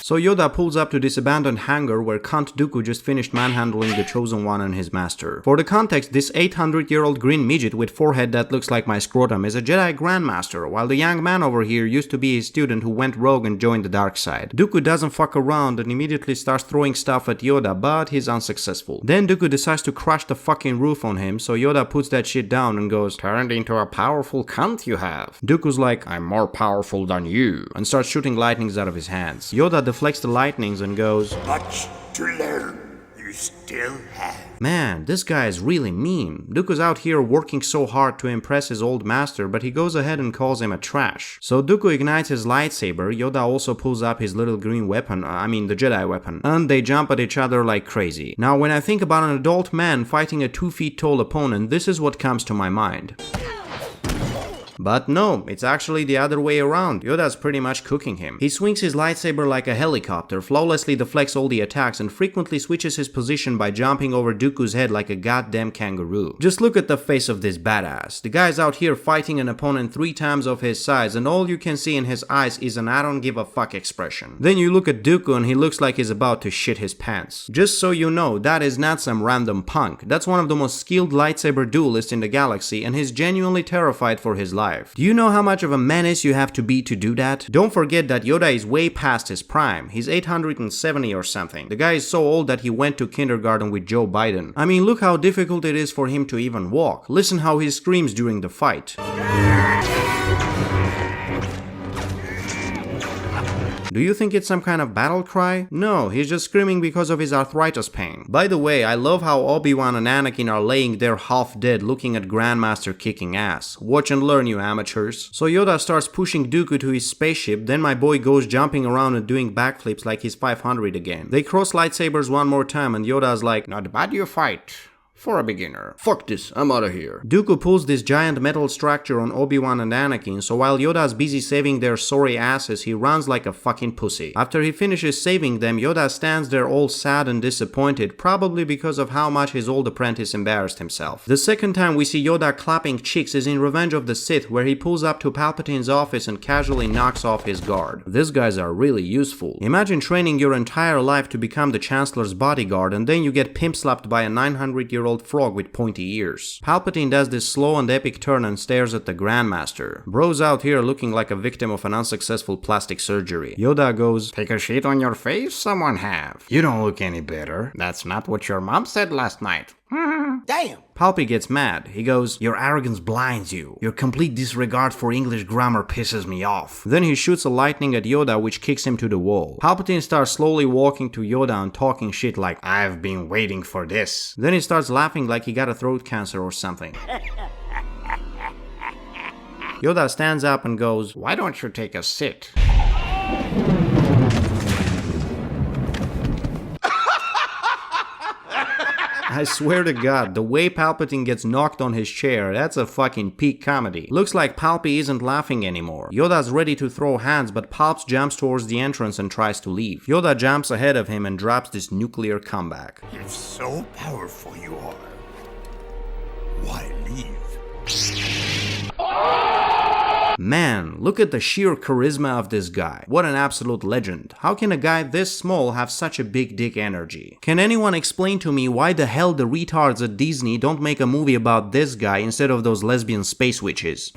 So Yoda pulls up to this abandoned hangar where Count Dooku just finished manhandling the Chosen One and his master. For the context, this 800-year-old green midget with forehead that looks like my scrotum is a Jedi Grandmaster, while the young man over here used to be his student who went rogue and joined the dark side. Dooku doesn't fuck around and immediately starts throwing stuff at Yoda, but he's unsuccessful. Then Dooku decides to crush the fucking roof on him, so Yoda puts that shit down and goes, "Turned into a powerful cunt you have." Dooku's like, "I'm more powerful than you," and starts shooting lightnings out of his hands. Yoda deflects the lightnings and goes, "Much to learn. You still have." Man, this guy is really mean. Dooku's out here working so hard to impress his old master, but he goes ahead and calls him a trash. So Dooku ignites his lightsaber, Yoda also pulls up his little green weapon, the Jedi weapon, and they jump at each other like crazy. Now when I think about an adult man fighting a 2 feet tall opponent, this is what comes to my mind. But no, it's actually the other way around. Yoda's pretty much cooking him. He swings his lightsaber like a helicopter, flawlessly deflects all the attacks, and frequently switches his position by jumping over Dooku's head like a goddamn kangaroo. Just look at the face of this badass. The guy's out here fighting an opponent 3 times of his size, and all you can see in his eyes is an I don't give a fuck expression. Then you look at Dooku and he looks like he's about to shit his pants. Just so you know, that is not some random punk. That's one of the most skilled lightsaber duelists in the galaxy, and he's genuinely terrified for his life. Do you know how much of a menace you have to be to do that? Don't forget that Yoda is way past his prime. He's 870 or something. The guy is so old that he went to kindergarten with Joe Biden. I mean, look how difficult it is for him to even walk. Listen how he screams during the fight. Do you think it's some kind of battle cry? No, he's just screaming because of his arthritis pain. By the way, I love how Obi-Wan and Anakin are laying there half dead looking at Grandmaster kicking ass. Watch and learn, you amateurs. So Yoda starts pushing Dooku to his spaceship, then my boy goes jumping around and doing backflips like he's 500 again. They cross lightsabers one more time and Yoda's like, "Not bad you fight. For a beginner. Fuck this, I'm outta here." Dooku pulls this giant metal structure on Obi-Wan and Anakin, so while Yoda's busy saving their sorry asses, he runs like a fucking pussy. After he finishes saving them, Yoda stands there all sad and disappointed, probably because of how much his old apprentice embarrassed himself. The second time we see Yoda clapping chicks is in Revenge of the Sith, where he pulls up to Palpatine's office and casually knocks off his guard. These guys are really useful. Imagine training your entire life to become the Chancellor's bodyguard, and then you get pimp-slapped by a 900-year-old frog with pointy ears. Palpatine does this slow and epic turn and stares at the Grandmaster. Bro's out here looking like a victim of an unsuccessful plastic surgery. Yoda goes, "Take a shit on your face, someone have. You don't look any better. That's not what your mom said last night." Damn. Palpy gets mad. He goes, "Your arrogance blinds you. Your complete disregard for English grammar pisses me off." Then he shoots a lightning at Yoda, which kicks him to the wall. Palpatine starts slowly walking to Yoda and talking shit like, "I've been waiting for this." Then he starts laughing like he got a throat cancer or something. Yoda stands up and goes, "Why don't you take a sit?" I swear to God, the way Palpatine gets knocked on his chair, that's a fucking peak comedy. Looks like Palpy isn't laughing anymore. Yoda's ready to throw hands, but Palps jumps towards the entrance and tries to leave. Yoda jumps ahead of him and drops this nuclear comeback. "If so powerful you are, why leave?" Man, look at the sheer charisma of this guy. What an absolute legend. How can a guy this small have such a big dick energy? Can anyone explain to me why the hell the retards at Disney don't make a movie about this guy instead of those lesbian space witches?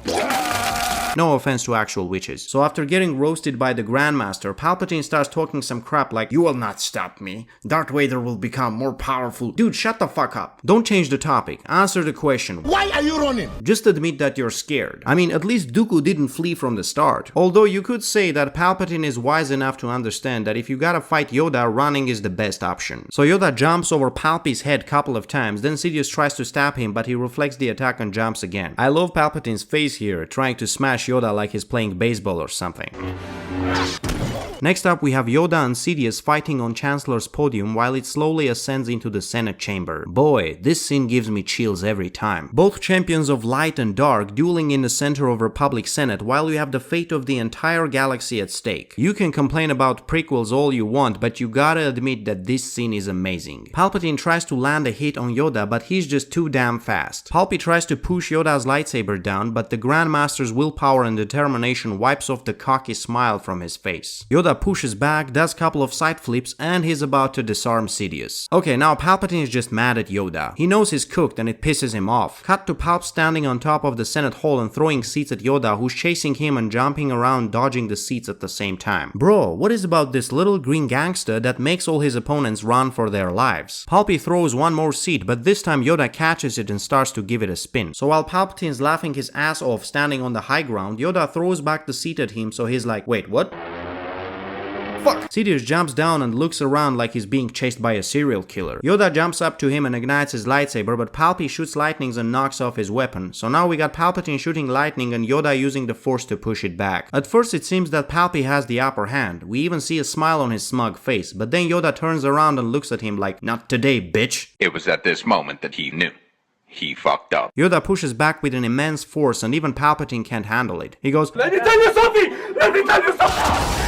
No offense to actual witches. So after getting roasted by the Grandmaster, Palpatine starts talking some crap like, "You will not stop me. Darth Vader will become more powerful." Dude, shut the fuck up. Don't change the topic. Answer the question. Why are you running? Just admit that you're scared. I mean, at least Dooku didn't flee from the start. Although you could say that Palpatine is wise enough to understand that if you gotta fight Yoda, running is the best option. So Yoda jumps over Palpy's head couple of times, then Sidious tries to stab him, but he reflects the attack and jumps again. I love Palpatine's face here, trying to smash Yoda like he's playing baseball or something. Next up, we have Yoda and Sidious fighting on Chancellor's podium while it slowly ascends into the Senate chamber. Boy, this scene gives me chills every time. Both champions of light and dark dueling in the center of Republic Senate while you have the fate of the entire galaxy at stake. You can complain about prequels all you want, but you gotta admit that this scene is amazing. Palpatine tries to land a hit on Yoda, but he's just too damn fast. Palpy tries to push Yoda's lightsaber down, but the Grandmaster's willpower and determination wipes off the cocky smile from his face. Yoda Yoda pushes back, does a couple of side flips, and he's about to disarm Sidious. Okay, now Palpatine is just mad at Yoda. He knows he's cooked and it pisses him off. Cut to Palp standing on top of the Senate hall and throwing seats at Yoda, who's chasing him and jumping around dodging the seats at the same time. Bro, what is about this little green gangster that makes all his opponents run for their lives? Palpy throws one more seat, but this time Yoda catches it and starts to give it a spin. So while Palpatine's laughing his ass off standing on the high ground, Yoda throws back the seat at him, so he's like, wait, what? Fuck! Sidious jumps down and looks around like he's being chased by a serial killer. Yoda jumps up to him and ignites his lightsaber, but Palpy shoots lightnings and knocks off his weapon. So now we got Palpatine shooting lightning and Yoda using the Force to push it back. At first it seems that Palpy has the upper hand. We even see a smile on his smug face, but then Yoda turns around and looks at him like, not today, bitch. It was at this moment that he knew. He fucked up. Yoda pushes back with an immense force and even Palpatine can't handle it. He goes, Let me tell you something! Let me tell you something!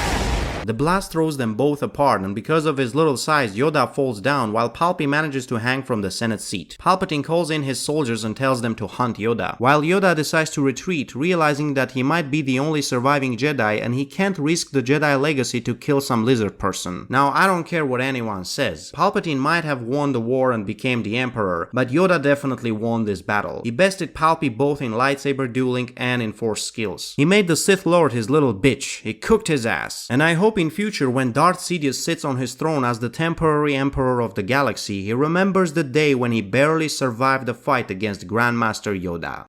The blast throws them both apart, and because of his little size, Yoda falls down while Palpy manages to hang from the Senate seat. Palpatine calls in his soldiers and tells them to hunt Yoda, while Yoda decides to retreat, realizing that he might be the only surviving Jedi and he can't risk the Jedi legacy to kill some lizard person. Now, I don't care what anyone says. Palpatine might have won the war and became the Emperor, but Yoda definitely won this battle. He bested Palpy both in lightsaber dueling and in Force skills. He made the Sith Lord his little bitch. He cooked his ass. And I hope in future when Darth Sidious sits on his throne as the temporary emperor of the galaxy, he remembers the day when he barely survived the fight against Grandmaster Yoda.